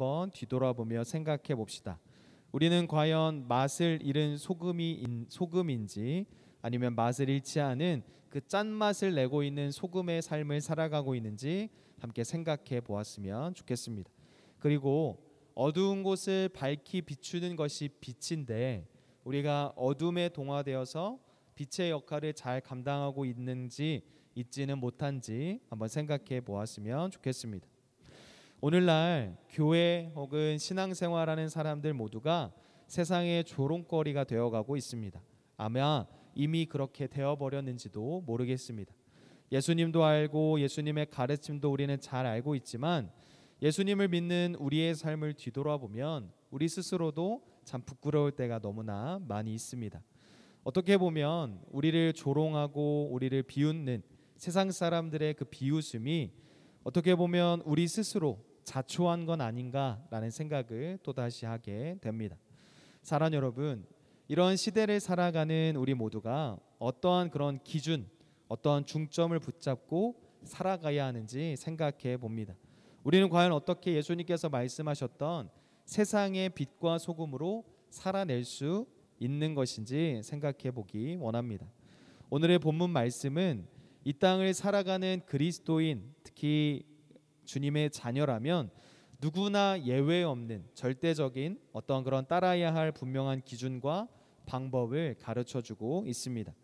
한번 뒤돌아보며 생각해 봅시다. 우리는 과연 맛을 잃은 소금인지 아니면 맛을 잃지 않은 그 짠맛을 내고 있는 소금의 삶을 살아가고 있는지 함께 생각해 보았으면 좋겠습니다. 그리고 어두운 곳을 밝히 비추는 것이 빛인데 우리가 어둠에 동화되어서 빛의 역할을 잘 감당하고 있는지 있지는 못한지 한번 생각해 보았으면 좋겠습니다. 오늘날 교회 혹은 신앙생활하는 사람들 모두가 세상의 조롱거리가 되어가고 있습니다. 아마 이미 그렇게 되어버렸는지도 모르겠습니다. 예수님도 알고 예수님의 가르침도 우리는 잘 알고 있지만 예수님을 믿는 우리의 삶을 뒤돌아보면 우리 스스로도 참 부끄러울 때가 너무나 많이 있습니다. 어떻게 보면 우리를 조롱하고 우리를 비웃는 세상 사람들의 그 비웃음이 어떻게 보면 우리 스스로 자초한 건 아닌가라는 생각을 또다시 하게 됩니다. 사랑 여러분, 이런 시대를 살아가는 우리 모두가 어떠한 그런 기준, 어떠한 중점을 붙잡고 살아가야 하는지 생각해 봅니다. 우리는 과연 어떻게 예수님께서 말씀하셨던 세상의 빛과 소금으로 살아낼 수 있는 것인지 생각해 보기 원합니다. 오늘의 본문 말씀은 이 땅을 살아가는 그리스도인, 특히 주님의 자녀라면 누구나 예외 없는 절대적인 어떤 그런 따라야 할 분명한 기준과 방법을 가르쳐주고 있습니다.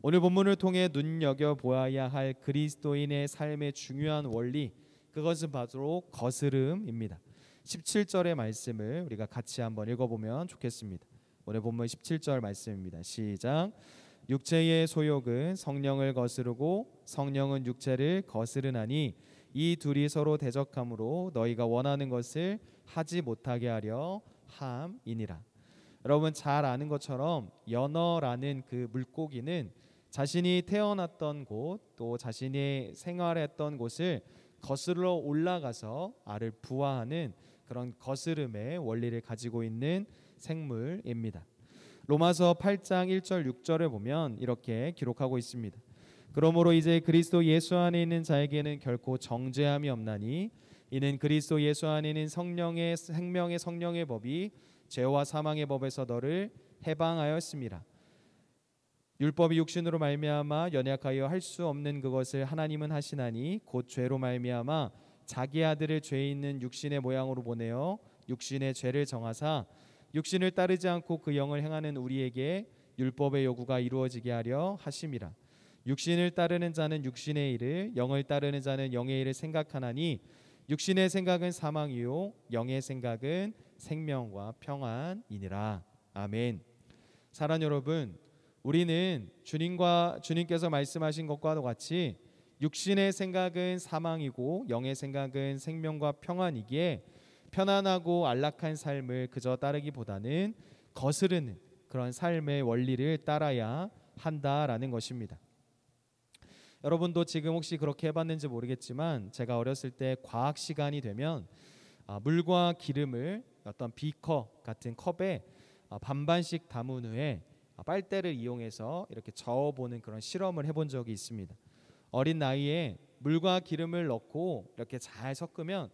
오늘 본문을 통해 눈여겨보아야 할 그리스도인의 삶의 중요한 원리, 그것은 바로 거스름입니다. 17절의 말씀을 우리가 같이 한번 읽어보면 좋겠습니다. 오늘 본문 17절 말씀입니다. 시작. 육체의 소욕은 성령을 거스르고 성령은 육체를 거스르나니 이 둘이 서로 대적함으로 너희가 원하는 것을 하지 못하게 하려 함이니라. 여러분 잘 아는 것처럼 연어라는 그 물고기는 자신이 태어났던 곳 또 자신이 생활했던 곳을 거스르러 올라가서 알을 부화하는 그런 거스름의 원리를 가지고 있는 생물입니다. 로마서 8장 1절 6절을 보면 이렇게 기록하고 있습니다. 그러므로 이제 그리스도 예수 안에 있는 자에게는 결코 정죄함이 없나니 이는 그리스도 예수 안에 있는 성령의 생명의 성령의 법이 죄와 사망의 법에서 너를 해방하였습니다. 율법이 육신으로 말미암아 연약하여 할 수 없는 그것을 하나님은 하시나니 곧 죄로 말미암아 자기 아들을 죄 있는 육신의 모양으로 보내어 육신의 죄를 정하사 육신을 따르지 않고 그 영을 행하는 우리에게 율법의 요구가 이루어지게 하려 하심이라. 육신을 따르는 자는 육신의 일을 영을 따르는 자는 영의 일을 생각하나니 육신의 생각은 사망이요 영의 생각은 생명과 평안이니라. 아멘. 사랑 여러분, 우리는 주님께서 말씀하신 것과도 같이 육신의 생각은 사망이고 영의 생각은 생명과 평안이기에 편안하고 안락한 삶을 그저 따르기보다는 거스르는 그런 삶의 원리를 따라야 한다라는 것입니다. 여러분도 지금 혹시 그렇게 해봤는지 모르겠지만 제가 어렸을 때 과학 시간이 되면 물과 기름을 어떤 비커 같은 컵에 반반씩 담은 후에 빨대를 이용해서 이렇게 저어보는 그런 실험을 해본 적이 있습니다. 어린 나이에 물과 기름을 넣고 이렇게 잘 섞으면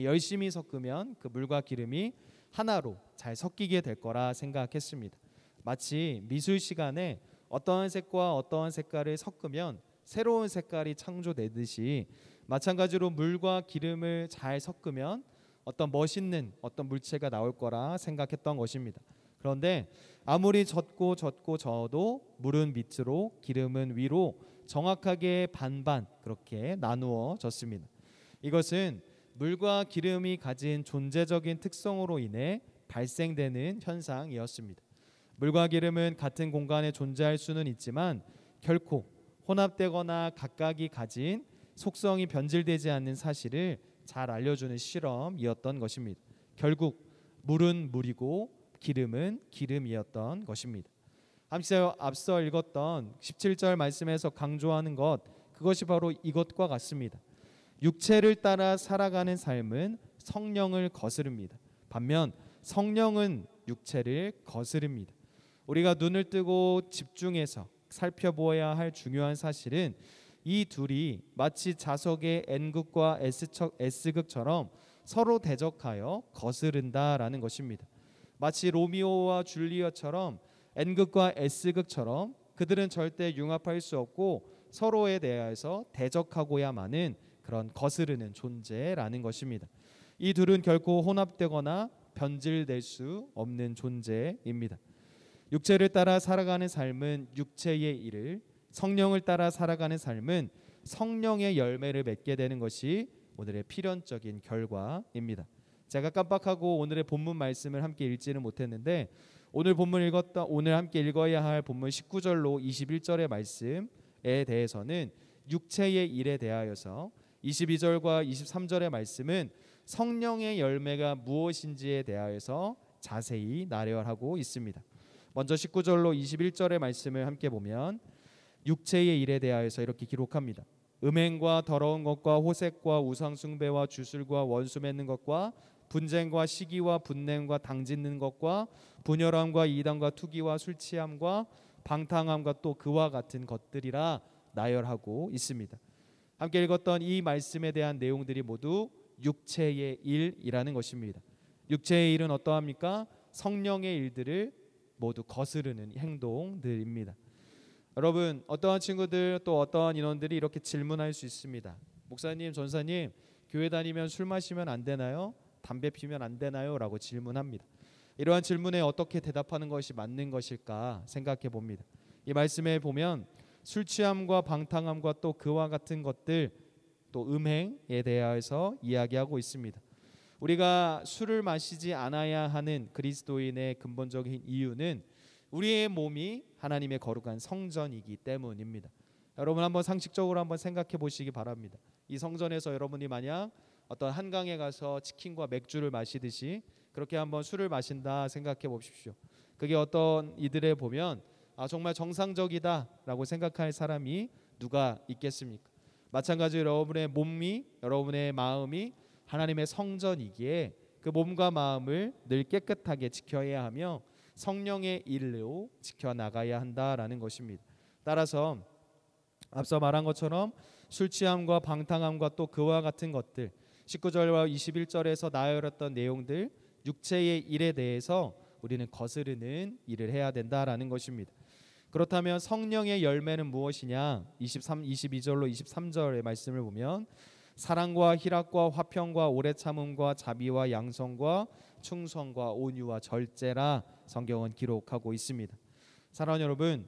열심히 섞으면 그 물과 기름이 하나로 잘 섞이게 될 거라 생각했습니다. 마치 미술 시간에 어떠한 색과 어떠한 색깔을 섞으면 새로운 색깔이 창조되듯이 마찬가지로 물과 기름을 잘 섞으면 어떤 멋있는 어떤 물체가 나올 거라 생각했던 것입니다. 그런데 아무리 젓고 저어도 물은 밑으로 기름은 위로 정확하게 반반 그렇게 나누어졌습니다. 이것은 물과 기름이 가진 존재적인 특성으로 인해 발생되는 현상이었습니다. 물과 기름은 같은 공간에 존재할 수는 있지만 결코 혼합되거나 각각이 가진 속성이 변질되지 않는 사실을 잘 알려주는 실험이었던 것입니다. 결국 물은 물이고 기름은 기름이었던 것입니다. 앞서 읽었던 17절 말씀에서 강조하는 것, 그것이 바로 이것과 같습니다. 육체를 따라 살아가는 삶은 성령을 거스릅니다. 반면 성령은 육체를 거스릅니다. 우리가 눈을 뜨고 집중해서 살펴보아야 할 중요한 사실은 이 둘이 마치 자석의 N극과 S극처럼 서로 대적하여 거스른다라는 것입니다. 마치 로미오와 줄리엣처럼 N극과 S극처럼 그들은 절대 융합할 수 없고 서로에 대해서 대적하고야만은 그런 거스르는 존재라는 것입니다. 이 둘은 결코 혼합되거나 변질될 수 없는 존재입니다. 육체를 따라 살아가는 삶은 육체의 일을, 성령을 따라 살아가는 삶은 성령의 열매를 맺게 되는 것이 오늘의 필연적인 결과입니다. 제가 깜빡하고 오늘의 본문 말씀을 함께 읽지는 못했는데 오늘 함께 읽어야 할 본문 19절로 21절의 말씀에 대해서는 육체의 일에 대하여서, 22절과 23절의 말씀은 성령의 열매가 무엇인지에 대하여서 자세히 나열하고 있습니다. 먼저 19절로 21절의 말씀을 함께 보면 육체의 일에 대하여서 이렇게 기록합니다. 음행과 더러운 것과 호색과 우상 숭배와 주술과 원수 맺는 것과 분쟁과 시기와 분냄과 당짓는 것과 분열함과 이단과 투기와 술 취함과 방탕함과 또 그와 같은 것들이라 나열하고 있습니다. 함께 읽었던 이 말씀에 대한 내용들이 모두 육체의 일이라는 것입니다. 육체의 일은 어떠합니까? 성령의 일들을 모두 거스르는 행동들입니다. 여러분, 어떠한 친구들 또 어떠한 인원들이 이렇게 질문할 수 있습니다. 목사님, 전사님, 교회 다니면 술 마시면 안 되나요? 담배 피우면 안 되나요? 라고 질문합니다. 이러한 질문에 어떻게 대답하는 것이 맞는 것일까 생각해 봅니다. 이 말씀에 보면 술 취함과 방탕함과 또 그와 같은 것들, 또 음행에 대해서 이야기하고 있습니다. 우리가 술을 마시지 않아야 하는 그리스도인의 근본적인 이유는 우리의 몸이 하나님의 거룩한 성전이기 때문입니다. 여러분 한번 상식적으로 한번 생각해 보시기 바랍니다. 이 성전에서 여러분이 만약 어떤 한강에 가서 치킨과 맥주를 마시듯이 그렇게 한번 술을 마신다 생각해 보십시오. 그게 어떤 이들에 보면 정말 정상적이다라고 생각할 사람이 누가 있겠습니까? 마찬가지로 여러분의 몸이, 여러분의 마음이 하나님의 성전이기에 그 몸과 마음을 늘 깨끗하게 지켜야 하며 성령의 일로 지켜나가야 한다라는 것입니다. 따라서 앞서 말한 것처럼 술 취함과 방탕함과 또 그와 같은 것들, 19절과 21절에서 나열했던 내용들, 육체의 일에 대해서 우리는 거스르는 일을 해야 된다라는 것입니다. 그렇다면 성령의 열매는 무엇이냐? 22절로 23절의 말씀을 보면 사랑과 희락과 화평과 오래 참음과 자비와 양성과 충성과 온유와 절제라 성경은 기록하고 있습니다. 사랑하는 여러분,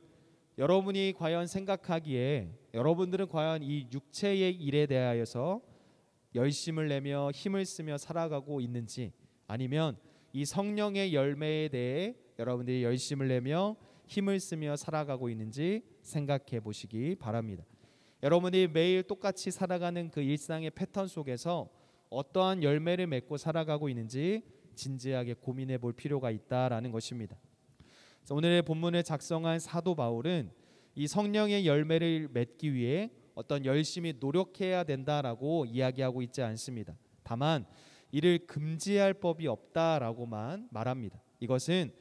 여러분이 과연 생각하기에 여러분들은 과연 이 육체의 일에 대하여서 열심을 내며 힘을 쓰며 살아가고 있는지, 아니면 이 성령의 열매에 대해 여러분들이 열심을 내며 힘을 쓰며 살아가고 있는지 생각해 보시기 바랍니다. 여러분이 매일 똑같이 살아가는 그 일상의 패턴 속에서 어떠한 열매를 맺고 살아가고 있는지 진지하게 고민해 볼 필요가 있다라는 것입니다. 오늘의 본문을 작성한 사도 바울은 이 성령의 열매를 맺기 위해 어떤 열심히 노력해야 된다라고 이야기하고 있지 않습니다. 다만 이를 금지할 법이 없다라고만 말합니다. 이것은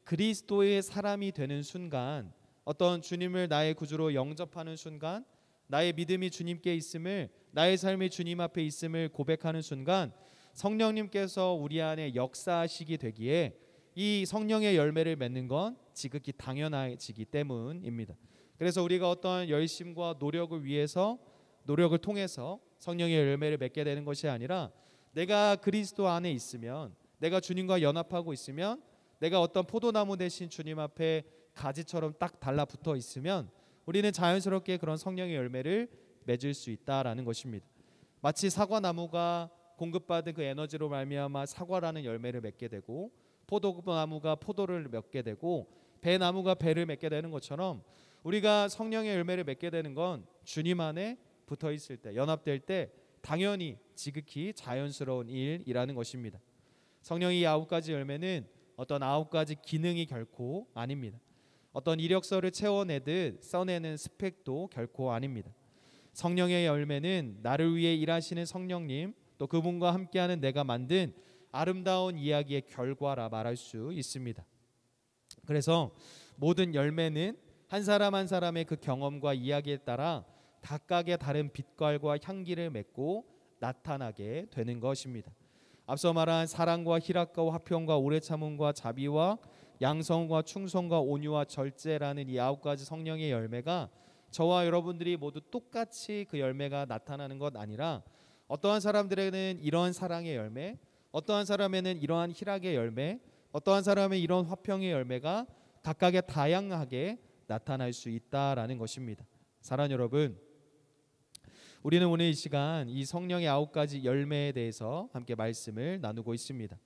그리스도의 사람이 되는 순간, 어떤 주님을 나의 구주로 영접하는 순간, 나의 믿음이 주님께 있음을, 나의 삶이 주님 앞에 있음을 고백하는 순간 성령님께서 우리 안에 역사하시게 되기에 이 성령의 열매를 맺는 건 지극히 당연해지기 때문입니다. 그래서 우리가 어떤 열심과 노력을 위해서, 노력을 통해서 성령의 열매를 맺게 되는 것이 아니라 내가 그리스도 안에 있으면, 내가 주님과 연합하고 있으면, 내가 어떤 포도나무 대신 주님 앞에 가지처럼 딱 달라붙어 있으면 우리는 자연스럽게 그런 성령의 열매를 맺을 수 있다라는 것입니다. 마치 사과나무가 공급받은 그 에너지로 말미암아 사과라는 열매를 맺게 되고, 포도나무가 포도를 맺게 되고, 배나무가 배를 맺게 되는 것처럼 우리가 성령의 열매를 맺게 되는 건 주님 안에 붙어 있을 때, 연합될 때 당연히 지극히 자연스러운 일이라는 것입니다. 성령의 9가지 열매는 어떤 9가지 기능이 결코 아닙니다. 어떤 이력서를 채워내듯 써내는 스펙도 결코 아닙니다. 성령의 열매는 나를 위해 일하시는 성령님, 또 그분과 함께하는 내가 만든 아름다운 이야기의 결과라 말할 수 있습니다. 그래서 모든 열매는 한 사람 한 사람의 그 경험과 이야기에 따라 각각의 다른 빛깔과 향기를 맺고 나타나게 되는 것입니다. 앞서 말한 사랑과 희락과 화평과 오래 참음과 자비와 양성과 충성과 온유와 절제라는 이 9가지 성령의 열매가 저와 여러분들이 모두 똑같이 그 열매가 나타나는 것 아니라 어떠한 사람들에게는 이러한 사랑의 열매, 어떠한 사람에는 이러한 희락의 열매, 어떠한 사람은 이런 화평의 열매가 각각의 다양하게 나타날 수 있다라는 것입니다. 사랑하는 여러분, 우리는 오늘 이 시간 이 성령의 9가지 열매에 대해서 함께 말씀을 나누고 있습니다.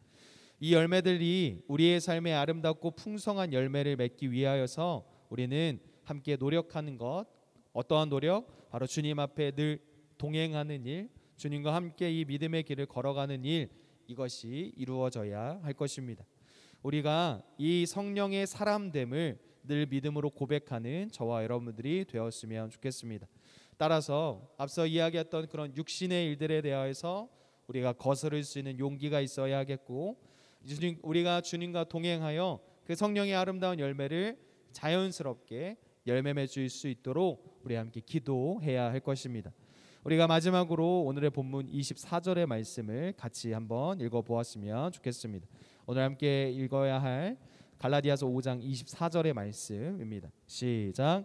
이 열매들이 우리의 삶에 아름답고 풍성한 열매를 맺기 위하여서 우리는 함께 노력하는 것, 어떠한 노력? 바로 주님 앞에 늘 동행하는 일, 주님과 함께 이 믿음의 길을 걸어가는 일, 이것이 이루어져야 할 것입니다. 우리가 이 성령의 사람됨을 늘 믿음으로 고백하는 저와 여러분들이 되었으면 좋겠습니다. 따라서 앞서 이야기했던 그런 육신의 일들에 대하여서 우리가 거스를 수 있는 용기가 있어야 하겠고, 우리가 주님과 동행하여 그 성령의 아름다운 열매를 자연스럽게 열매 맺을 수 있도록 우리 함께 기도해야 할 것입니다. 우리가 마지막으로 오늘의 본문 24절의 말씀을 같이 한번 읽어보았으면 좋겠습니다. 오늘 함께 읽어야 할 갈라디아서 5장 24절의 말씀입니다. 시작.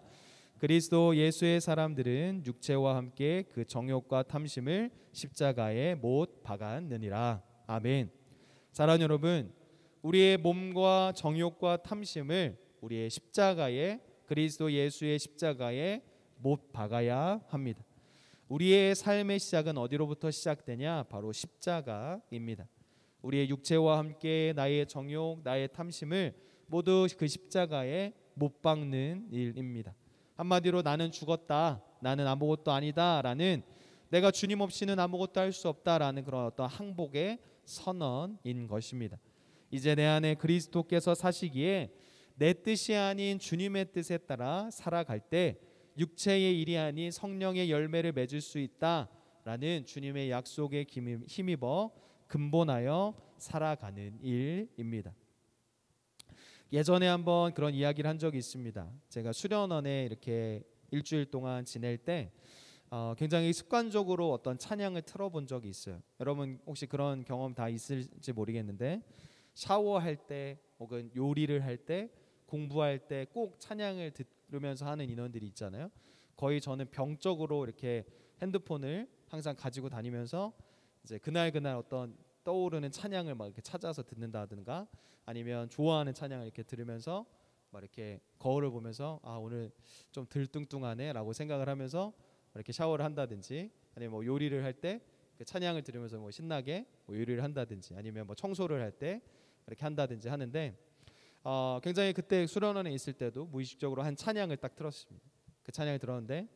그리스도 예수의 사람들은 육체와 함께 그 정욕과 탐심을 십자가에 못 박았느니라. 아멘. 사랑하는 여러분, 우리의 몸과 정욕과 탐심을 우리의 십자가에, 그리스도 예수의 십자가에 못 박아야 합니다. 우리의 삶의 시작은 어디로부터 시작되냐? 바로 십자가입니다. 우리의 육체와 함께 나의 정욕, 나의 탐심을 모두 그 십자가에 못 박는 일입니다. 한마디로 나는 죽었다, 나는 아무것도 아니다 라는, 내가 주님 없이는 아무것도 할 수 없다라는 그런 어떤 항복의 선언인 것입니다. 이제 내 안에 그리스도께서 사시기에 내 뜻이 아닌 주님의 뜻에 따라 살아갈 때 육체의 일이 아닌 성령의 열매를 맺을 수 있다라는 주님의 약속에 힘입어 근본하여 살아가는 일입니다. 예전에 한번 그런 이야기를 한 적이 있습니다. 제가 수련원에 이렇게 일주일 동안 지낼 때 굉장히 습관적으로 어떤 찬양을 틀어본 적이 있어요. 여러분 혹시 그런 경험 다 있을지 모르겠는데, 샤워할 때 혹은 요리를 할 때, 공부할 때 꼭 찬양을 들으면서 하는 인원들이 있잖아요. 거의 저는 병적으로 이렇게 핸드폰을 항상 가지고 다니면서 이제 그날 어떤 떠오르는 찬양을 막 이렇게 찾아서 듣는다든가, 아니면 좋아하는 찬양을 이렇게 들으면서 막 이렇게 거울을 보면서 아 오늘 좀 들뚱뚱하네라고 생각을 하면서 이렇게 샤워를 한다든지, 아니면 뭐 요리를 할 때 그 찬양을 들으면서 뭐 신나게 뭐 요리를 한다든지, 아니면 뭐 청소를 할 때 이렇게 한다든지 하는데, 굉장히 그때 수련원에 있을 때도 무의식적으로 한 찬양을 딱 틀었습니다. 그 찬양을 들었는데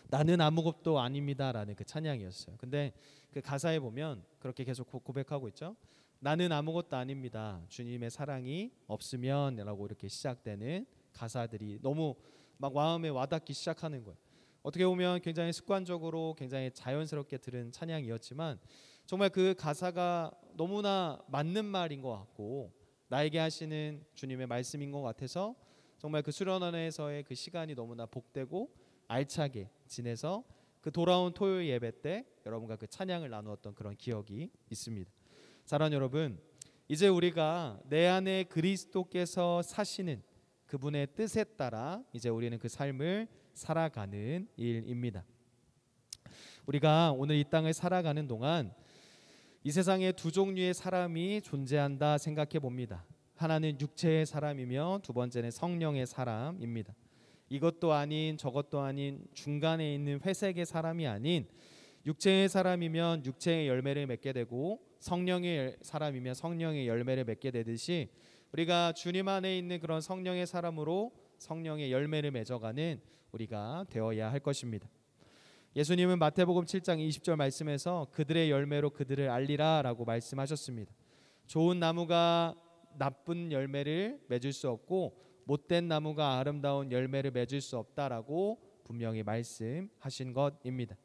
나는 아무것도 아닙니다라는 그 찬양이었어요. 근데 그 가사에 보면 그렇게 계속 고백하고 있죠. 나는 아무것도 아닙니다. 주님의 사랑이 없으면이라고 이렇게 시작되는 가사들이 너무 막 마음에 와닿기 시작하는 거예요. 어떻게 보면 굉장히 습관적으로 굉장히 자연스럽게 들은 찬양이었지만 정말 그 가사가 너무나 맞는 말인 것 같고 나에게 하시는 주님의 말씀인 것 같아서 정말 그 수련원에서의 그 시간이 너무나 복되고 알차게 지내서 그 돌아온 토요일 예배 때 여러분과 그 찬양을 나누었던 그런 기억이 있습니다. 사랑하는 여러분, 이제 우리가 내 안에 그리스도께서 사시는 그분의 뜻에 따라 이제 우리는 그 삶을 살아가는 일입니다. 우리가 오늘 이 땅을 살아가는 동안 이 세상에 두 종류의 사람이 존재한다 생각해 봅니다. 하나는 육체의 사람이며 두 번째는 성령의 사람입니다. 이것도 아닌 저것도 아닌 중간에 있는 회색의 사람이 아닌, 육체의 사람이면 육체의 열매를 맺게 되고 성령의 사람이면 성령의 열매를 맺게 되듯이 우리가 주님 안에 있는 그런 성령의 사람으로 성령의 열매를 맺어가는 우리가 되어야 할 것입니다. 예수님은 마태복음 7장 20절 말씀에서 그들의 열매로 그들을 알리라 라고 말씀하셨습니다. 좋은 나무가 나쁜 열매를 맺을 수 없고 못된 나무가 아름다운 열매를 맺을 수 없다라고 분명히 말씀하신 것입니다.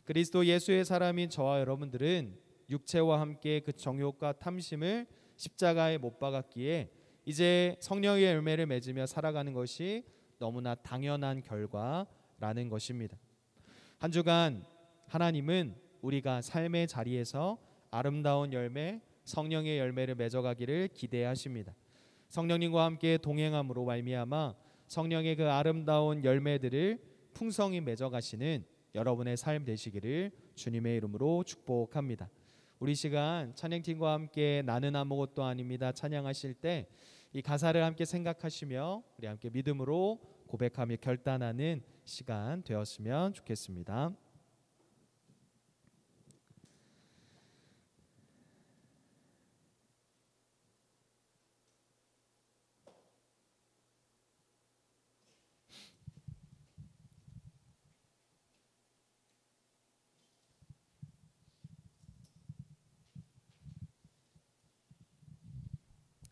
그리스도 예수의 사람인 저와 여러분들은 육체와 함께 그 정욕과 탐심을 십자가에 못 박았기에 이제 성령의 열매를 맺으며 살아가는 것이 너무나 당연한 결과라는 것입니다. 한 주간 하나님은 우리가 삶의 자리에서 아름다운 열매, 성령의 열매를 맺어가기를 기대하십니다. 성령님과 함께 동행함으로 말미암아 성령의 그 아름다운 열매들을 풍성히 맺어가시는 여러분의 삶 되시기를 주님의 이름으로 축복합니다. 우리 시간 찬양팀과 함께 나는 아무것도 아닙니다 찬양하실 때 이 가사를 함께 생각하시며 우리 함께 믿음으로 고백하며 결단하는 시간 되었으면 좋겠습니다.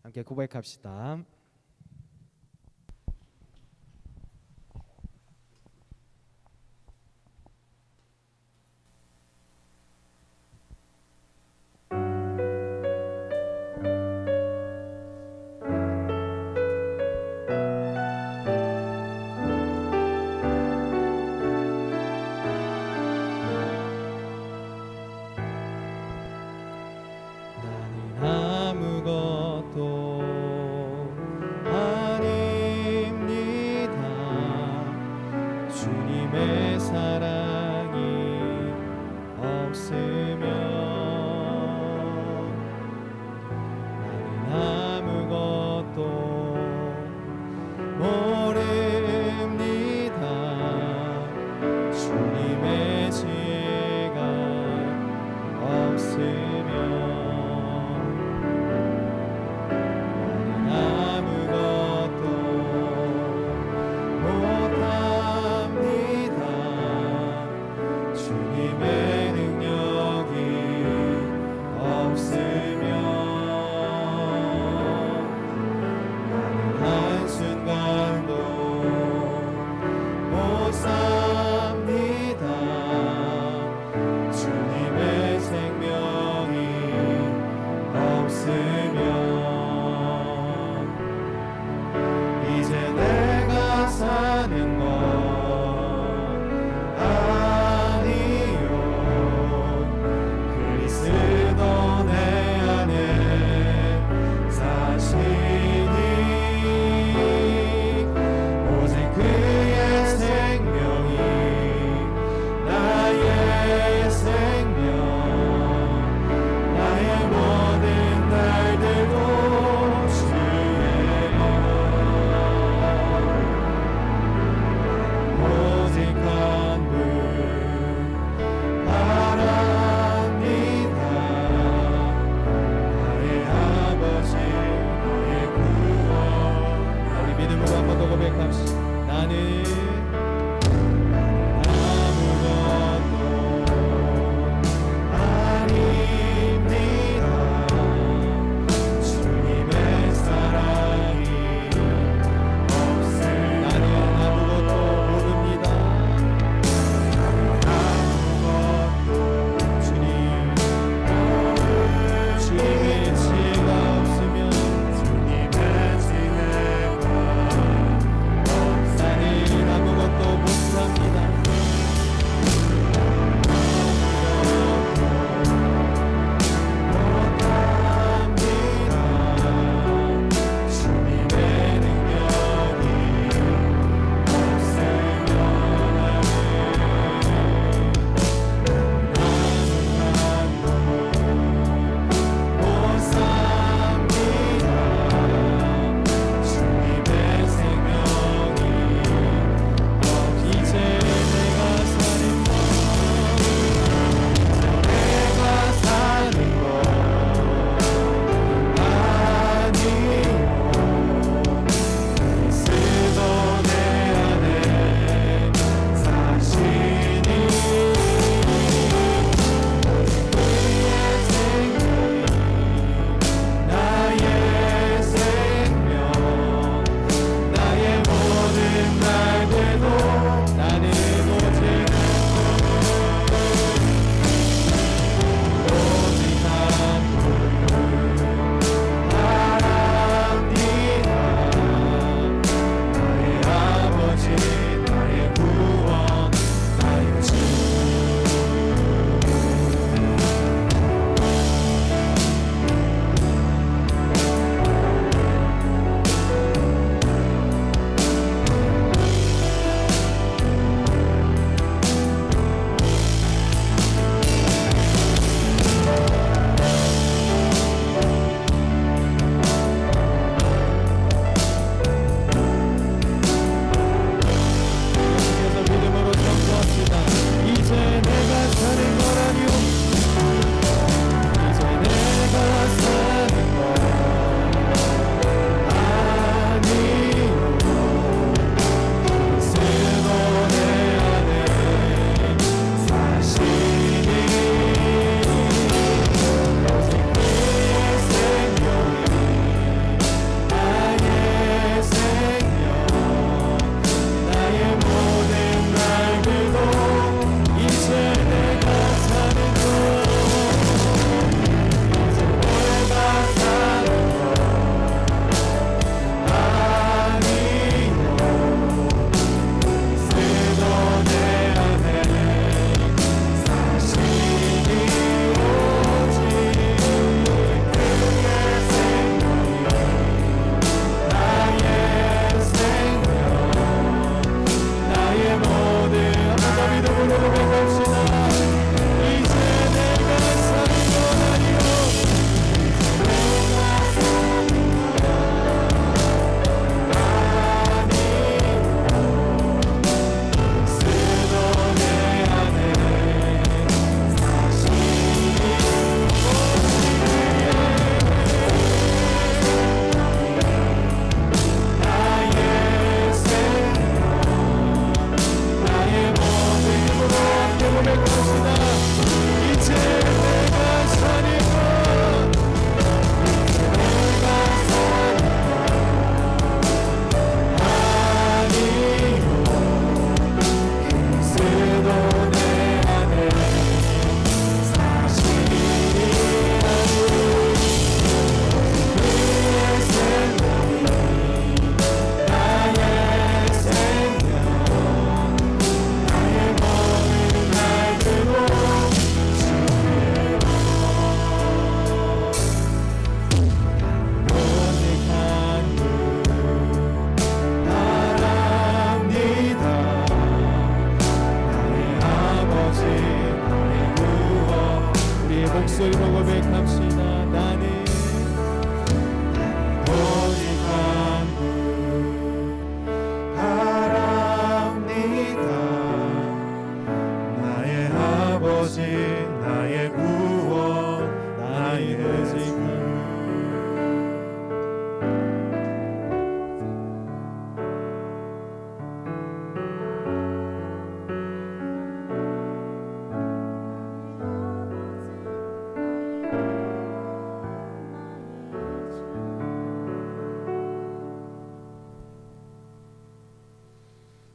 함께 고백합시다.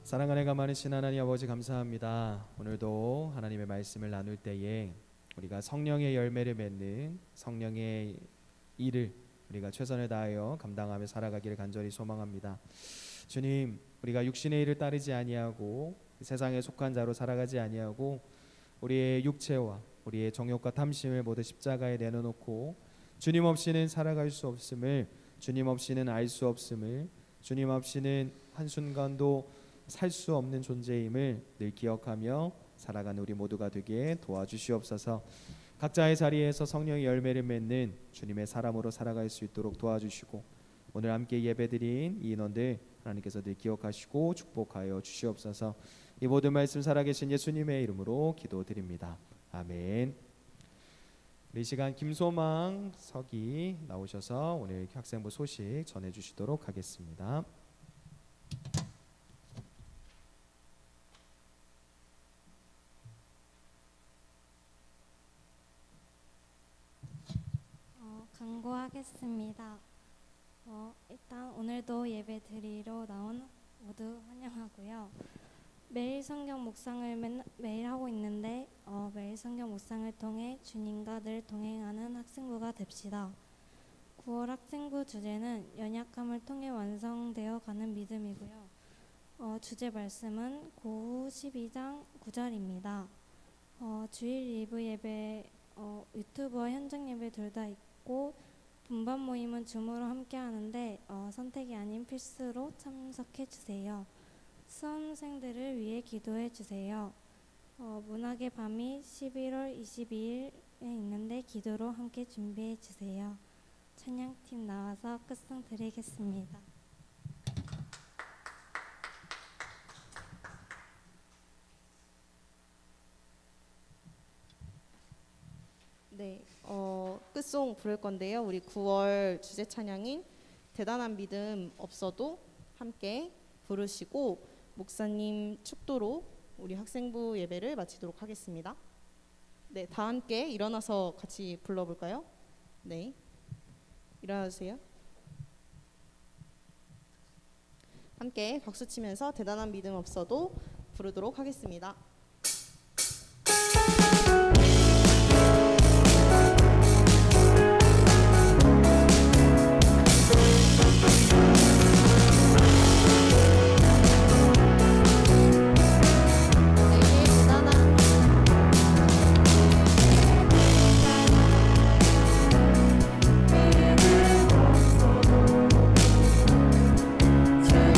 사랑 은혜가 많으신 하나님 아버지 감사합니다. 오늘도 하나님의 말씀을 나눌 때에 우리가 성령의 열매를 맺는 성령의 일을 우리가 최선을 다하여 감당하며 살아가기를 간절히 소망합니다. 주님, 우리가 육신의 일을 따르지 아니하고 세상에 속한 자로 살아가지 아니하고 우리의 육체와 우리의 정욕과 탐심을 모두 십자가에 내려놓고 주님 없이는 살아갈 수 없음을, 주님 없이는 알 수 없음을, 주님 없이는 한순간도 살 수 없는 존재임을 늘 기억하며 살아가는 우리 모두가 되게 도와주시옵소서. 각자의 자리에서 성령의 열매를 맺는 주님의 사람으로 살아갈 수 있도록 도와주시고, 오늘 함께 예배드린 이 인원들 하나님께서 늘 기억하시고 축복하여 주시옵소서. 이 모든 말씀 살아계신 예수님의 이름으로 기도드립니다. 아멘. 이 시간 김소망 석이 나오셔서 오늘 학생부 소식 전해주시도록 하겠습니다. 강구하겠습니다. 일단 오늘도 예배 드리러 나온 모두 환영하고요. 매일 성경 묵상을 매일 하고 있는데 매일 성경 묵상을 통해 주님과 늘 동행하는 학생부가 됩시다. 9월 학생부 주제는 연약함을 통해 완성되어 가는 믿음이고요. 주제 말씀은 고후 12장 9절입니다. 주일 리브 예배, 유튜브와 현장 예배 둘 다 있고 분반 모임은 줌으로 함께 하는데 선택이 아닌 필수로 참석해 주세요. 수험생들을 위해 기도해 주세요. 문학의 밤이 11월 22일에 있는데 기도로 함께 준비해 주세요. 찬양팀 나와서 끝송 드리겠습니다. 네, 끝송 부를 건데요. 우리 9월 주제 찬양인 대단한 믿음 없어도 함께 부르시고 목사님 축도로 우리 학생부 예배를 마치도록 하겠습니다. 네, 다 함께 일어나서 같이 불러볼까요? 네, 일어나주세요. 함께 박수 치면서 대단한 믿음 없어도 부르도록 하겠습니다. 주님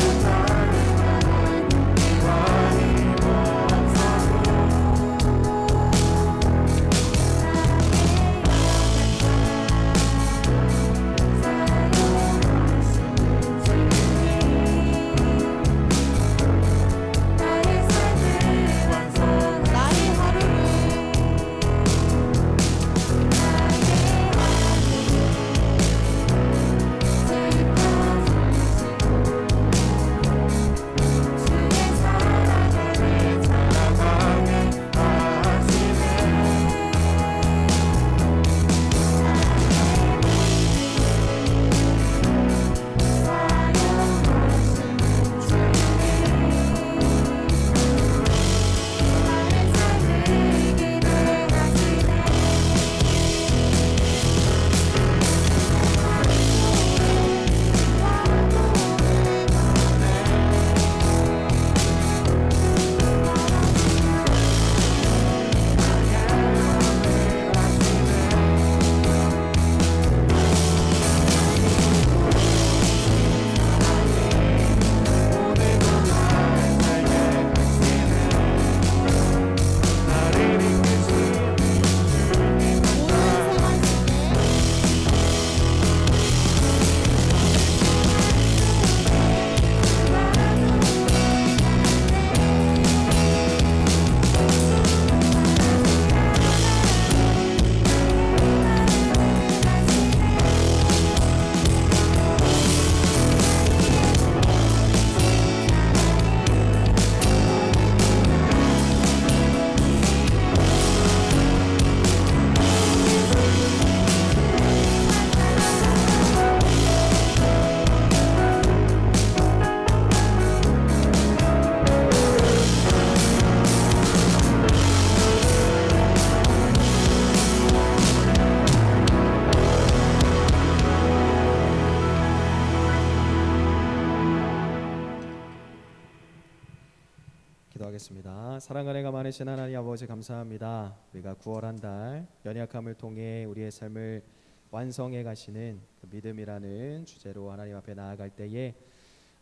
기도하겠습니다. 사랑과 은혜가 많으신 하나님 아버지 감사합니다. 우리가 9월 한 달 연약함을 통해 우리의 삶을 완성해 가시는 그 믿음이라는 주제로 하나님 앞에 나아갈 때에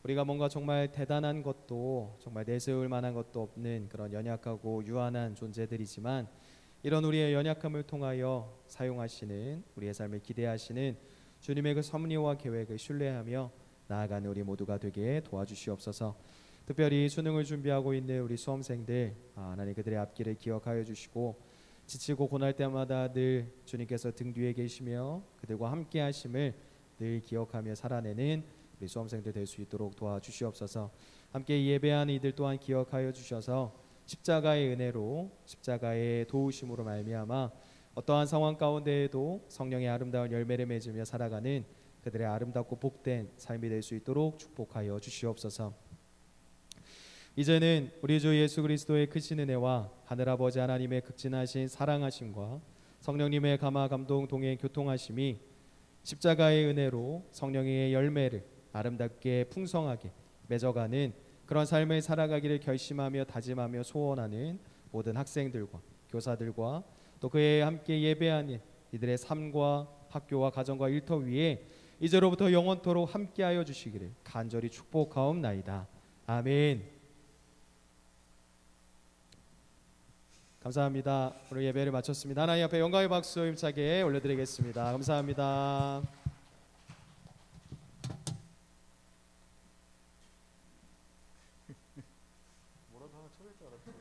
우리가 뭔가 정말 대단한 것도 정말 내세울 만한 것도 없는 그런 연약하고 유한한 존재들이지만 이런 우리의 연약함을 통하여 사용하시는 우리의 삶을 기대하시는 주님의 그 섭리와 계획을 신뢰하며 나아가는 우리 모두가 되게 도와주시옵소서. 특별히 수능을 준비하고 있는 우리 수험생들 하나님 그들의 앞길을 기억하여 주시고 지치고 고날 때마다 늘 주님께서 등 뒤에 계시며 그들과 함께 하심을 늘 기억하며 살아내는 우리 수험생들 될 수 있도록 도와주시옵소서. 함께 예배하는 이들 또한 기억하여 주셔서 십자가의 은혜로 십자가의 도우심으로 말미암아 어떠한 상황 가운데에도 성령의 아름다운 열매를 맺으며 살아가는 그들의 아름답고 복된 삶이 될 수 있도록 축복하여 주시옵소서. 이제는 우리 주 예수 그리스도의 크신 은혜와 하늘아버지 하나님의 극진하신 사랑하심과 성령님의 감화 감동 동행 교통하심이 십자가의 은혜로 성령의 열매를 아름답게 풍성하게 맺어가는 그런 삶을 살아가기를 결심하며 다짐하며 소원하는 모든 학생들과 교사들과 또 그에 함께 예배하는 이들의 삶과 학교와 가정과 일터 위에 이제로부터 영원토록 함께하여 주시기를 간절히 축복하옵나이다. 아멘. 감사합니다. 오늘 예배를 마쳤습니다. 하나님 앞에 영광의 박수 힘차게 올려드리겠습니다. 감사합니다. 뭐라도 하나 쳐낼 줄 알았어.